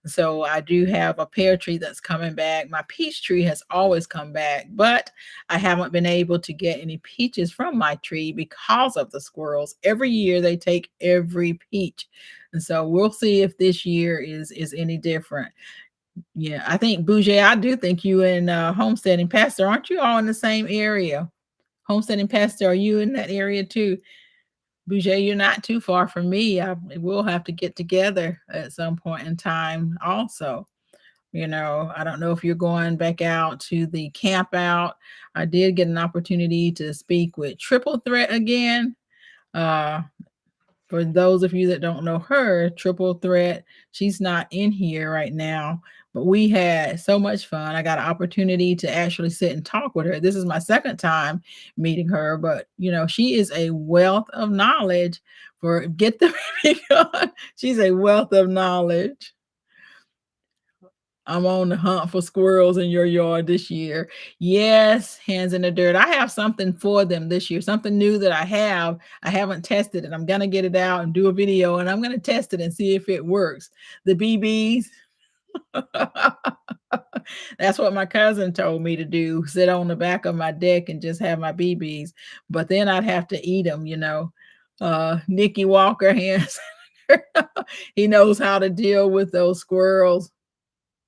So I do have a pear tree that's coming back. My peach tree has always come back, but I haven't been able to get any peaches from my tree because of the squirrels. Every year they take every peach. And so we'll see if this year is any different. Yeah, I think Bouger, I do think you and Homestead and Pastor, aren't you all in the same area? Homestead and Pastor, are you in that area too? Bouger, you're not too far from me. We'll have to get together at some point in time also. You know, I don't know if you're going back out to the camp out. I did get an opportunity to speak with Triple Threat again. Uh, for those of you that don't know her, Triple Threat, she's not in here right now, but we had so much fun. I got an opportunity to actually sit and talk with her. This is my second time meeting her, but she is a wealth of knowledge for get the she's a wealth of knowledge. I'm on the hunt for squirrels in your yard this year. Yes, hands in the dirt. I have something for them this year, something new that I have. I haven't tested it. I'm going to get it out and do a video, and I'm going to test it and see if it works. The BBs. That's what my cousin told me to do, sit on the back of my deck and just have my BBs. But then I'd have to eat them. Nikki Walker hands. He knows how to deal with those squirrels.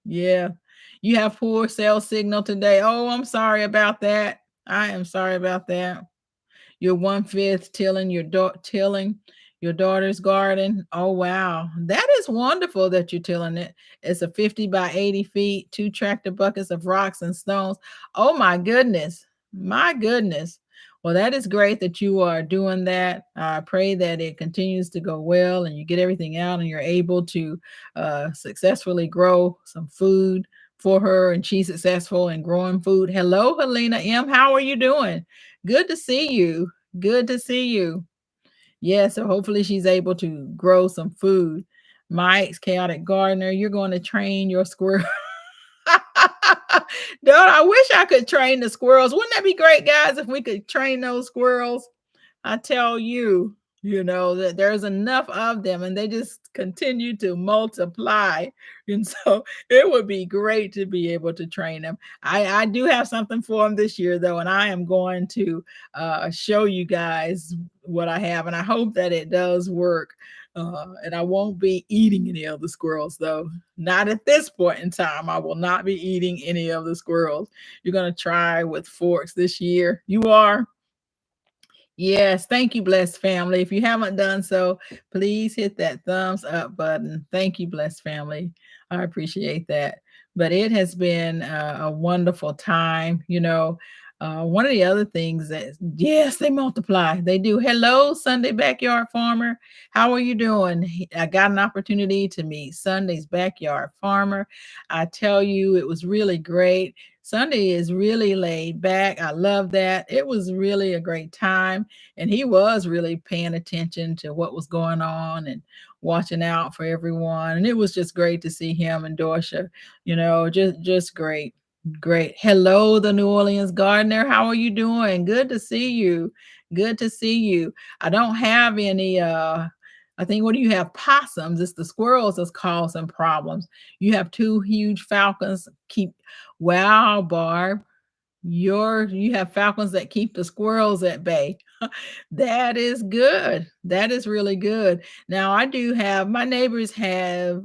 Yeah. You have poor cell signal today. Oh, I'm sorry about that. I am sorry about that. You're 1/5 tilling your daughter's garden. Oh wow. That is wonderful that you're tilling it. It's a 50 by 80 feet, 2 tractor buckets of rocks and stones. Oh my goodness. My goodness. Well, that is great that you are doing that. I pray that it continues to go well and you get everything out and you're able to successfully grow some food for her and she's successful in growing food. Hello, Helena M. How are you doing? Good to see you. Good to see you. Yeah, so hopefully she's able to grow some food. Mike's chaotic gardener, you're going to train your squirrel. Don't I wish I could train the squirrels. Wouldn't that be great, guys, if we could train those squirrels? I tell you, that there's enough of them and they just continue to multiply. And so it would be great to be able to train them. I do have something for them this year, though, and I am going to show you guys what I have. And I hope that it does work. And I won't be eating any of the squirrels, though. Not at this point in time. I will not be eating any of the squirrels. You're going to try with forks this year. You are? Yes, thank you, blessed family. If you haven't done so, please hit that thumbs up button. Thank you, blessed family. I appreciate that. But it has been a wonderful time. One of the other things that, yes, they multiply. They do. Hello, Sunday Backyard Farmer. How are you doing? I got an opportunity to meet Sunday's Backyard Farmer. I tell you, it was really great. Sunday is really laid back. I love that. It was really a great time. And he was really paying attention to what was going on and watching out for everyone. And it was just great to see him and Dorsha, just great. Great. Hello, the New Orleans gardener. How are you doing? Good to see you. Good to see you. I don't have any I think, what do you have? Possums. It's the squirrels that's causing problems. You have 2 huge falcons. Wow, Barb. You have falcons that keep the squirrels at bay. That is good. That is really good. Now I do have my neighbors have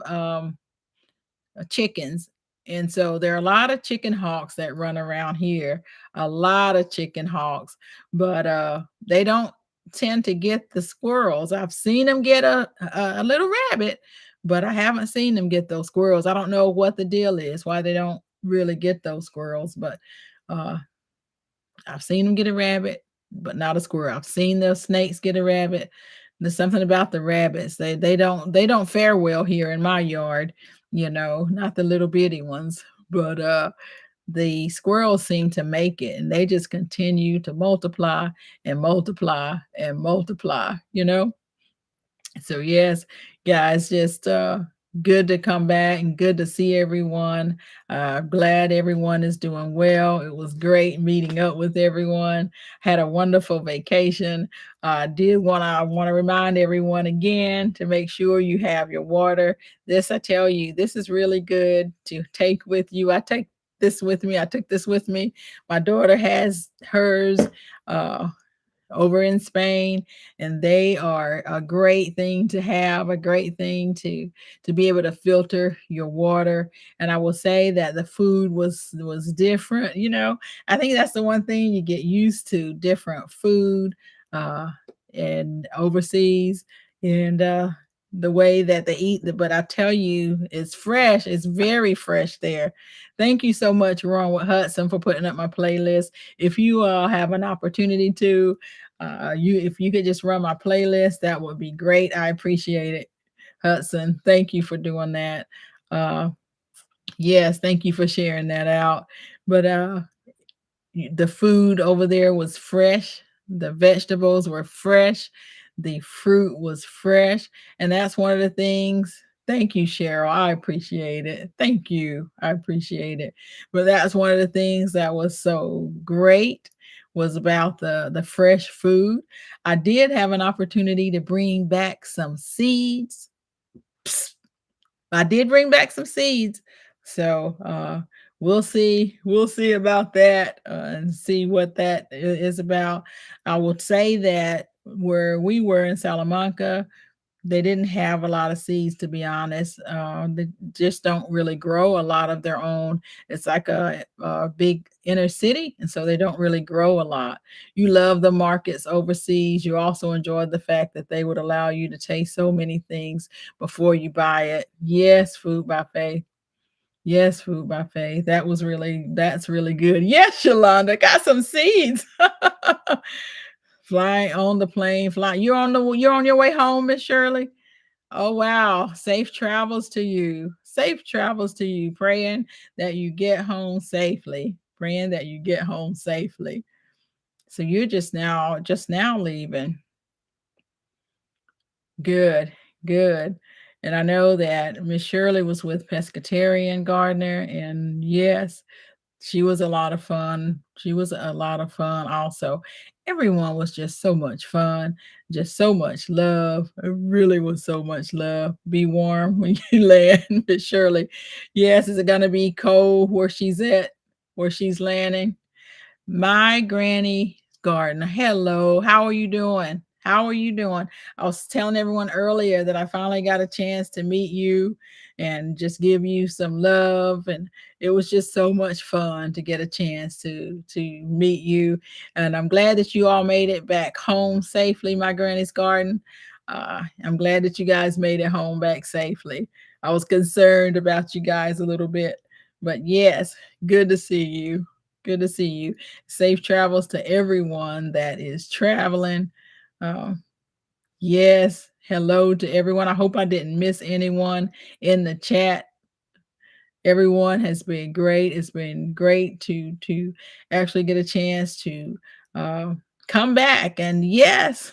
chickens. And so there are a lot of chicken hawks that run around here, a lot of chicken hawks, but they don't tend to get the squirrels. I've seen them get a little rabbit, but I haven't seen them get those squirrels. I don't know what the deal is, why they don't really get those squirrels, but uh, I've seen them get a rabbit, but not a squirrel. I've seen the snakes get a rabbit. There's something about the rabbits. They don't fare well here in my yard, not the little bitty ones, but the squirrels seem to make it and they just continue to multiply and multiply and multiply. So yes, guys, just good to come back and good to see everyone. Glad everyone is doing well. It was great meeting up with everyone. Had a wonderful vacation. I want to remind everyone again to make sure you have your water. I tell you, this is really good to take with you. I take this with me. I took this with me. My daughter has hers. Over in Spain, and they are a great thing to have, a great thing to be able to filter your water. And I will say that the food was different. I think that's the one thing you get used to, different food and overseas, and the way that they eat. But I tell you, it's fresh. It's very fresh there. Thank you so much, Ronwood Hudson, for putting up my playlist. If you have an opportunity to You, if you could just run my playlist, that would be great. I appreciate it, Hudson. Thank you for doing that. Uh, yes, thank you for sharing that out. But the food over there was fresh, the vegetables were fresh, the fruit was fresh, and that's one of the things. Thank you, Cheryl. I appreciate it. Thank you. I appreciate it. But that's one of the things that was so great was about the fresh food. I did have an opportunity to bring back some seeds. Psst, I did bring back some seeds. So we'll see about that and see what that is about. I will say that where we were in Salamanca, they didn't have a lot of seeds, to be honest. They just don't really grow a lot of their own. It's like a big inner city, and so they don't really grow a lot. You love the markets overseas. You also enjoy the fact that they would allow you to taste so many things before you buy it. Yes, food by faith. Yes, food by faith. That's really good. Yes, Shalonda, got some seeds. Flying on the plane, fly. You're on your way home, Miss Shirley. Oh wow. Safe travels to you. Safe travels to you. Praying that you get home safely. Praying that you get home safely. So you're just now leaving. Good, good. And I know that Miss Shirley was with Pescatarian Gardener, and yes, she was a lot of fun. She was a lot of fun also. Everyone was just so much fun, just so much love. It really was so much love. Be warm when you land, Miss Shirley. Yes, is it gonna be cold where she's at, where she's landing? My granny garden. Hello, how are you doing? How are you doing? I was telling everyone earlier that I finally got a chance to meet you and just give you some love, and it was just so much fun to get a chance to meet you. And I'm glad that you all made it back home safely, my granny's garden. I'm glad that you guys made it home back safely. I was concerned about you guys a little bit, but yes, good to see you. Good to see you. Safe travels to everyone that is traveling. Uh, yes, hello to everyone. I hope I didn't miss anyone in the chat. Everyone has been great. It's been great to actually get a chance to uh, come back. And yes,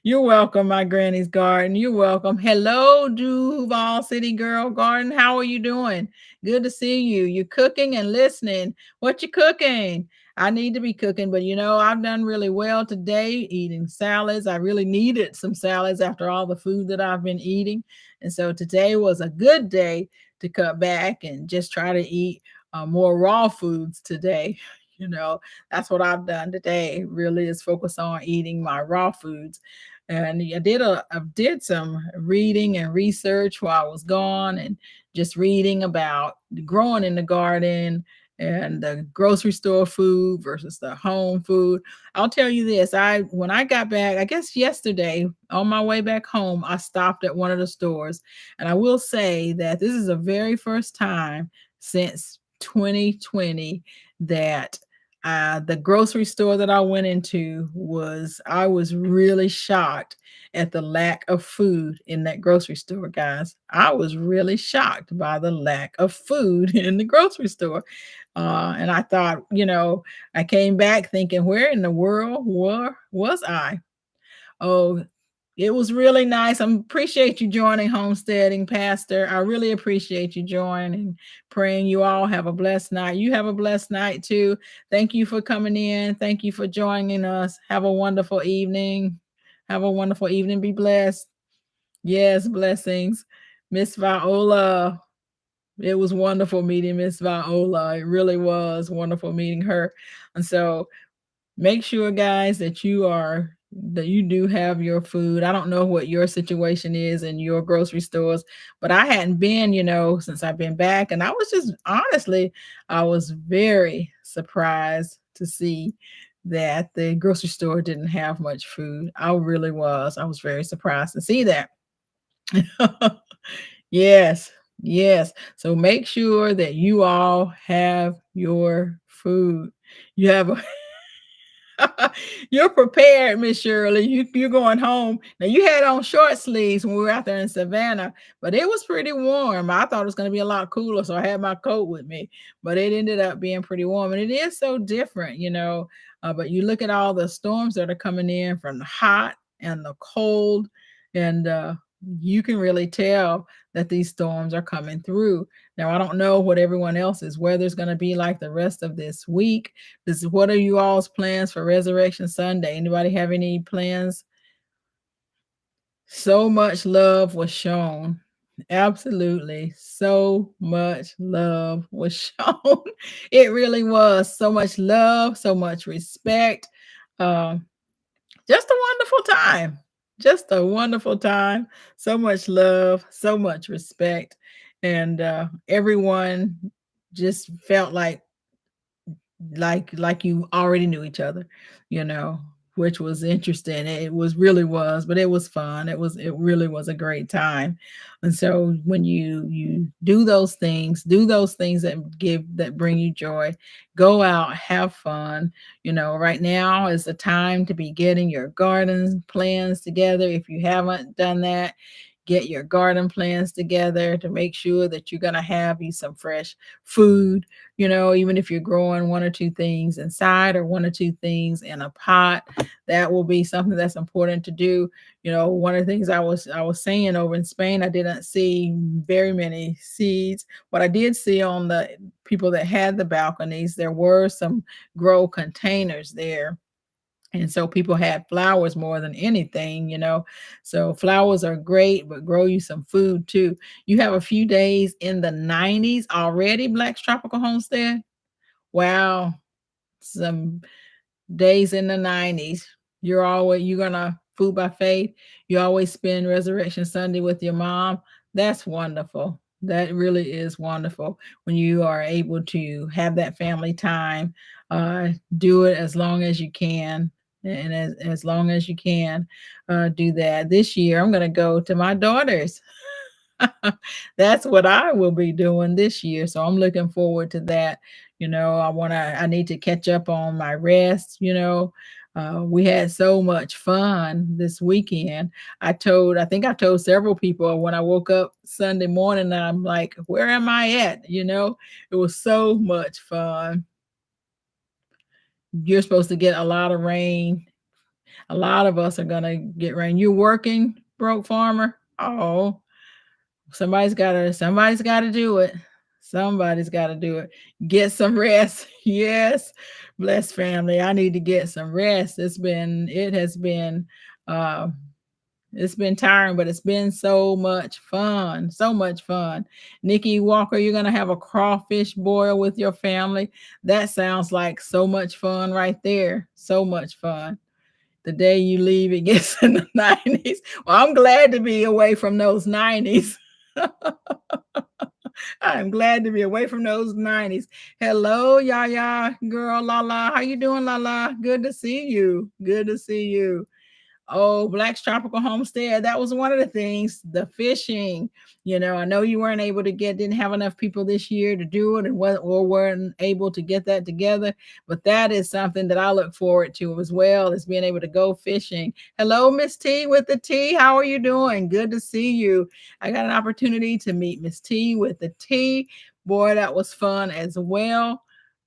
you're welcome, my granny's garden. You're welcome. Hello, Duval City Girl Garden. How are you doing? Good to see you. You're cooking and listening. What you cooking? I need to be cooking, but I've done really well today eating salads. I really needed some salads after all the food that I've been eating. And so today was a good day to cut back and just try to eat more raw foods today. You know, that's what I've done today. Really, is focus on eating my raw foods. And I did some reading and research while I was gone, and just reading about growing in the garden and the grocery store food versus the home food. I'll tell you this, when I got back, I guess yesterday on my way back home, I stopped at one of the stores, and I will say that this is the very first time since 2020 that the grocery store that I went into I was really shocked at the lack of food in that grocery store, guys. I was really shocked by the lack of food in the grocery store. And I thought, I came back thinking, where in the world was I? Oh, it was really nice. I appreciate you joining Homesteading, Pastor. I really appreciate you joining. Praying you all have a blessed night. You have a blessed night too. Thank you for coming in. Thank you for joining us. Have a wonderful evening. Have a wonderful evening. Be blessed. Yes, blessings. Miss Viola. It was wonderful meeting Miss Viola. It really was wonderful meeting her. And so make sure, guys, that you do have your food. I don't know what your situation is in your grocery stores, but I hadn't been, since I've been back. And I was just honestly, I was very surprised to see that the grocery store didn't have much food. I really was. I was very surprised to see that. Yes, yes. So make sure that you all have your food. You have a You're prepared, Miss Shirley. You're going home. Now you had on short sleeves when we were out there in Savannah, but it was pretty warm. I thought it was going to be a lot cooler, so I had my coat with me. But it ended up being pretty warm, and it is so different, you know. But you look at all the storms that are coming in from the hot and the cold, and you can really tell that these storms are coming through. Now, I don't know what everyone else's weather's going to be like the rest of this week. What are you all's plans for Resurrection Sunday? Anybody have any plans? So much love was shown. Absolutely. So much love was shown. It really was so much love, so much respect. Um, just a wonderful time. Just a wonderful time. So much love, so much respect. And everyone just felt like you already knew each other, you know, which was interesting. It was really was, but it was fun. It really was a great time. And so when you do those things that bring you joy, go out, have fun. You know, right now is the time to be getting your garden plans together. If you haven't done that, get your garden plans together to make sure that you're going to have you some fresh food, you know, even if you're growing one or two things inside or one or two things in a pot. That will be something that's important to do. You know, one of the things I was saying, over in Spain, I didn't see very many seeds. What I did see on the people that had the balconies, there were some grow containers there, and so people had flowers more than anything, you know. So flowers are great, but grow you some food too. You have a few days in the 90s already, Black's Tropical Homestead. Wow. Some days in the 90s. You're gonna food by faith. You always spend Resurrection Sunday with your mom. That's wonderful. That really is wonderful when you are able to have that family time. Do it as long as you can, and as long as you can, do that. This year, I'm gonna go to my daughter's. That's what I will be doing this year. So I'm looking forward to that. You know, I need to catch up on my rest, you know. We had so much fun this weekend. I think I told several people when I woke up Sunday morning, I'm like, where am I at? You know, it was so much fun. You're supposed to get a lot of rain. A lot of us are going to get rain. You're working, broke farmer. Oh, somebody's gotta do it. Somebody's gotta do it. Get some rest. Yes. Bless family. I need to get some rest. Uh it's been tiring, but it's been so much fun. So much fun. Nikki Walker, you're gonna have a crawfish boil with your family. That sounds like so much fun right there. So much fun. The day you leave, it gets in the 90s. Well, I'm glad to be away from those 90s. I'm glad to be away from those 90s. Hello, Yaya, girl, Lala. How you doing, Lala? Good to see you. Good to see you. Oh, Black's Tropical Homestead. That was one of the things, the fishing. You know, I know you didn't have enough people this year to do it, or weren't able to get that together. But that is something that I look forward to as well, as being able to go fishing. Hello, Miss T with the T. How are you doing? Good to see you. I got an opportunity to meet Miss T with the T. Boy, that was fun as well.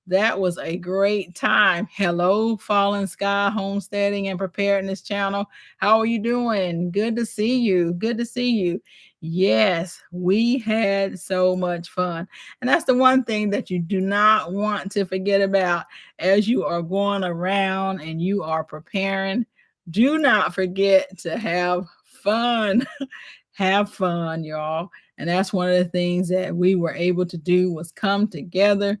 That was a great time. Hello, Fallen Sky Homesteading and Preparedness Channel. How are you doing? Good to see you. Good to see you. Yes, we had so much fun. And that's the one thing that you do not want to forget about as you are going around and you are preparing. Do not forget to have fun. Have fun, y'all. And that's one of the things that we were able to do, was come together,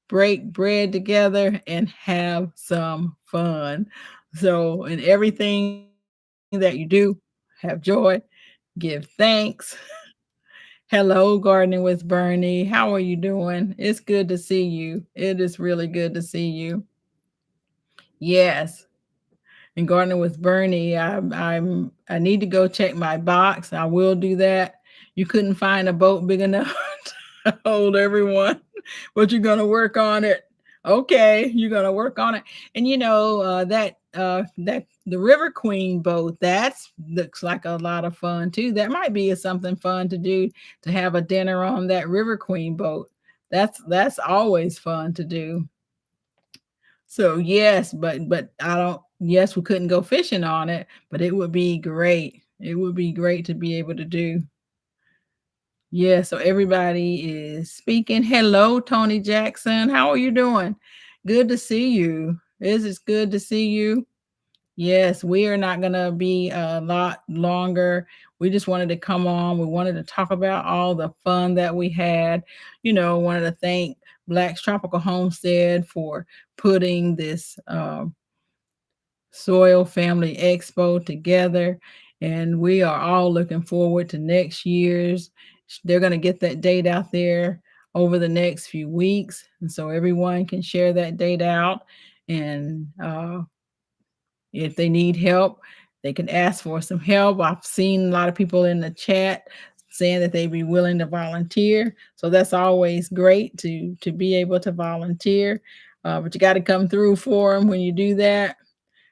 break bread together, and have some fun. So, in everything that you do, have joy, give thanks. Hello, Gardening with Bernie. How are you doing? It's good to see you. It is really good to see you. Yes. And Gardening with Bernie, I need to go check my box. I will do that. You couldn't find a boat big enough to hold everyone, but you're gonna work on it. Okay, you're gonna work on it. And that the River Queen boat, that's looks like a lot of fun too. That might be something fun to do, to have a dinner on that River Queen boat. That's always fun to do. So yes, but I don't yes, we couldn't go fishing on it, but it would be great. It would be great to be able to do. Yeah, so everybody is speaking. Hello, Tony Jackson. How are you doing? Good to see you. It's good to see you. Yes, we are not going to be a lot longer. We just wanted to come on. We wanted to talk about all the fun that we had. Wanted to thank Black's Tropical Homestead for putting this Soil Family Expo together. And we are all looking forward to next year's. They're going to get that date out there over the next few weeks. And so everyone can share that date out. And if they need help, they can ask for some help. I've seen a lot of people in the chat saying that they'd be willing to volunteer. So that's always great to be able to volunteer. But you got to come through for them when you do that.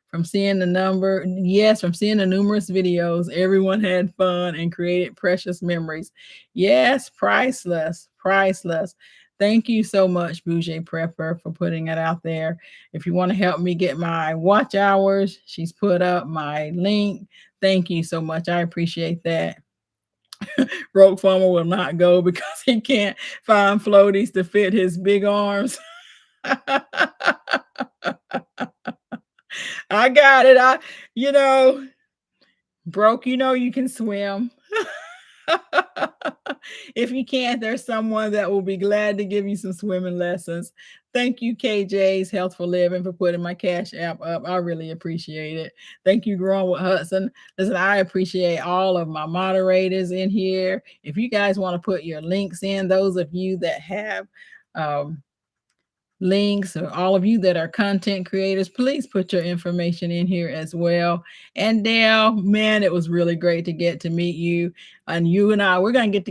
From seeing the number, yes, from seeing the numerous videos, everyone had fun and created precious memories. Yes, priceless, priceless. Thank you so much, Bougie Prepper, for putting it out there. If you want to help me get my watch hours, she's put up my link. Thank you so much. I appreciate that. Rogue Farmer will not go because he can't find floaties to fit his big arms. I got it. You know, Broke, you can swim. If you can't, there's someone that will be glad to give you some swimming lessons. Thank you, KJ's Healthful Living, for putting my Cash App up. I really appreciate it. Thank you, Growing with Hudson. Listen, I appreciate all of my moderators in here. If you guys want to put your links in, those of you that have um, links, or all of you that are content creators, please put your information in here as well. And Dale, man, it was really great to get to meet you. And you and I, we're gonna get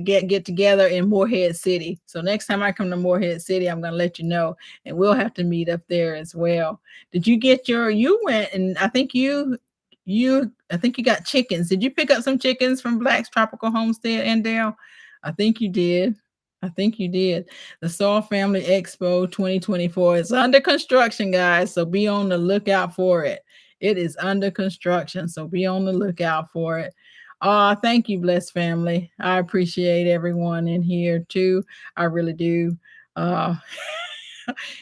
together in Morehead City. So next time I come to Morehead City, I'm gonna let you know, and we'll have to meet up there as well. Did you get you went, and I think you got chickens. Did you pick up some chickens from Black's Tropical Homestead, and Dale? I think you did. I think you did. The Soul Family Expo 2024 is under construction, guys. So be on the lookout for it. It is under construction. So be on the lookout for it. Thank you, Blessed Family. I appreciate everyone in here too. I really do. Uh,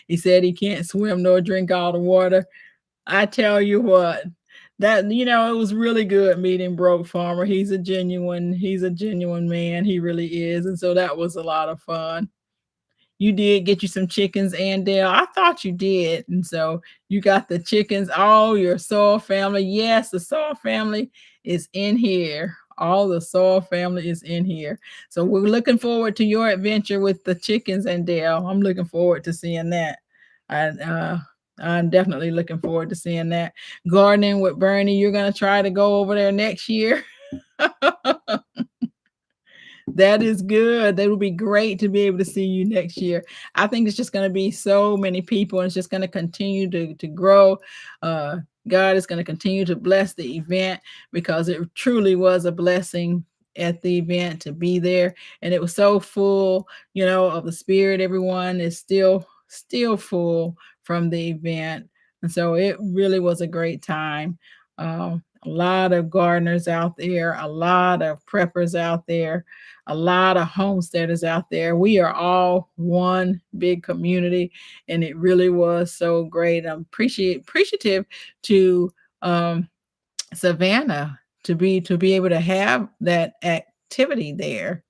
he said he can't swim nor drink all the water. I tell you what, it was really good meeting Broke Farmer. He's a genuine man. He really is. And so that was a lot of fun. You did get you some chickens, Andale. I thought you did. And so you got the chickens, all your Soul Family. Yes, the Soul Family is in here. All the Soul Family is in here. So we're looking forward to your adventure with the chickens, Andale. I'm looking forward to seeing that. I'm definitely looking forward to seeing that. Gardening with Bernie, you're going to try to go over there next year. That is good. That would be great to be able to see you next year. I think it's just going to be so many people, and it's just going to continue to grow. God is going to continue to bless the event, because it truly was a blessing at the event to be there. And it was so full, of the spirit. Everyone is still full from the event. And so it really was a great time. A lot of gardeners out there, a lot of preppers out there, a lot of homesteaders out there. We are all one big community, and it really was so great. I'm appreciative to Savannah to be able to have that activity there.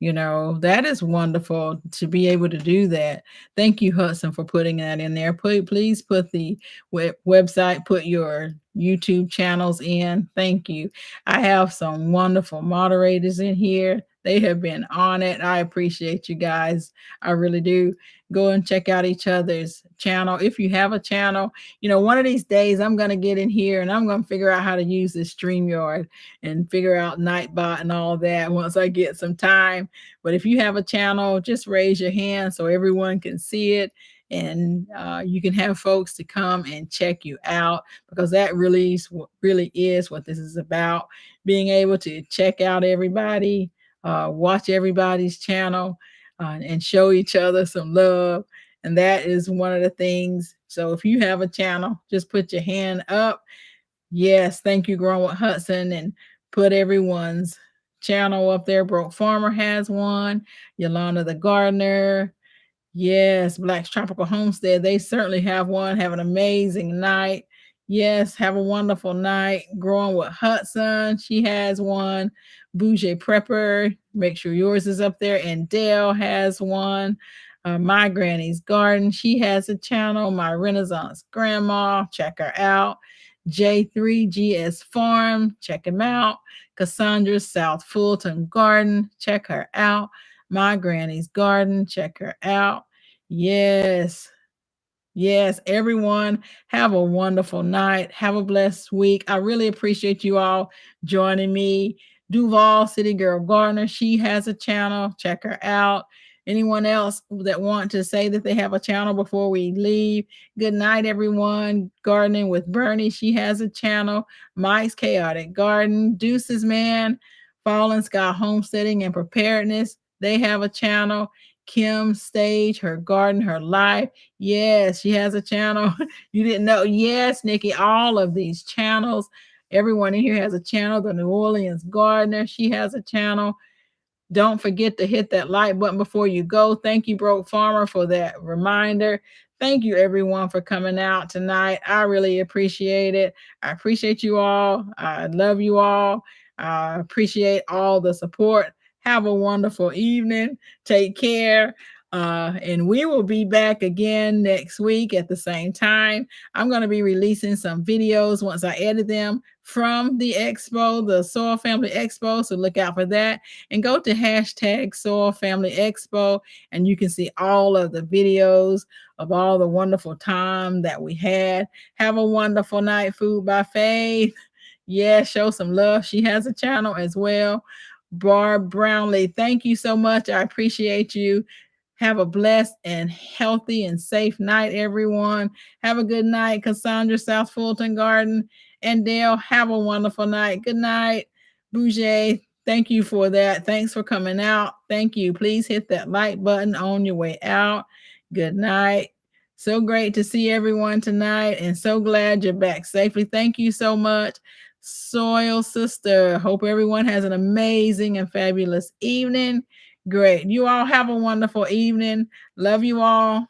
That is wonderful to be able to do that. Thank you, Hudson, for putting that in there. Please put the website, put your YouTube channels in. Thank you. I have some wonderful moderators in here. They have been on it. I appreciate you guys. I really do. Go and check out each other's channel. If you have a channel, one of these days I'm going to get in here and I'm going to figure out how to use this StreamYard and figure out Nightbot and all that once I get some time. But if you have a channel, just raise your hand so everyone can see it. and you can have folks to come and check you out, because that really is what this is about, being able to check out everybody, watch everybody's channel, and show each other some love. And that is one of the things. So if you have a channel, just put your hand up. Yes, thank you, Growing with Hudson, and put everyone's channel up there. Broke Farmer has one. Yolanda the Gardener. Yes, Black's Tropical Homestead. They certainly have one. Have an amazing night. Yes, have a wonderful night. Growing with Hudson, she has one. Bougie Prepper, make sure yours is up there. And Dale has one. My Granny's Garden, she has a channel. My Renaissance Grandma, check her out. J3GS Farm, check him out. Cassandra's South Fulton Garden, check her out. My Granny's Garden, check her out. Yes. Yes, everyone, have a wonderful night. Have a blessed week. I really appreciate you all joining me. Duval City Girl Gardener, she has a channel. Check her out. Anyone else that want to say that they have a channel before we leave? Good night, everyone. Gardening with Bernie, she has a channel. Mike's Chaotic Garden, Deuces Man, Fallen Sky Homesteading and Preparedness, they have a channel. Kim Stage, Her Garden, Her Life. Yes, she has a channel. You didn't know? Yes, Nikki, all of these channels. Everyone in here has a channel. The New Orleans Gardener, she has a channel. Don't forget to hit that like button before you go. Thank you, Broke Farmer, for that reminder. Thank you, everyone, for coming out tonight. I really appreciate it. I appreciate you all. I love you all. I appreciate all the support. Have a wonderful evening. Take care. And we will be back again next week at the same time. I'm going to be releasing some videos once I edit them from the expo, the Soil Family Expo. So look out for that. And go to hashtag Soil Family Expo, and you can see all of the videos of all the wonderful time that we had. Have a wonderful night. Food by Faith. Yeah, show some love. She has a channel as well. Barb Brownlee, thank you so much. I appreciate you. Have a blessed and healthy and safe night, everyone. Have a good night, Cassandra, South Fulton Garden. And Dale, have a wonderful night. Good night. Bouger, thank you for that. Thanks for coming out. Thank you. Please hit that like button on your way out. Good night. So great to see everyone tonight, and so glad you're back safely. Thank you so much, Soil Sister. Hope everyone has an amazing and fabulous evening. Great. You all have a wonderful evening. Love you all.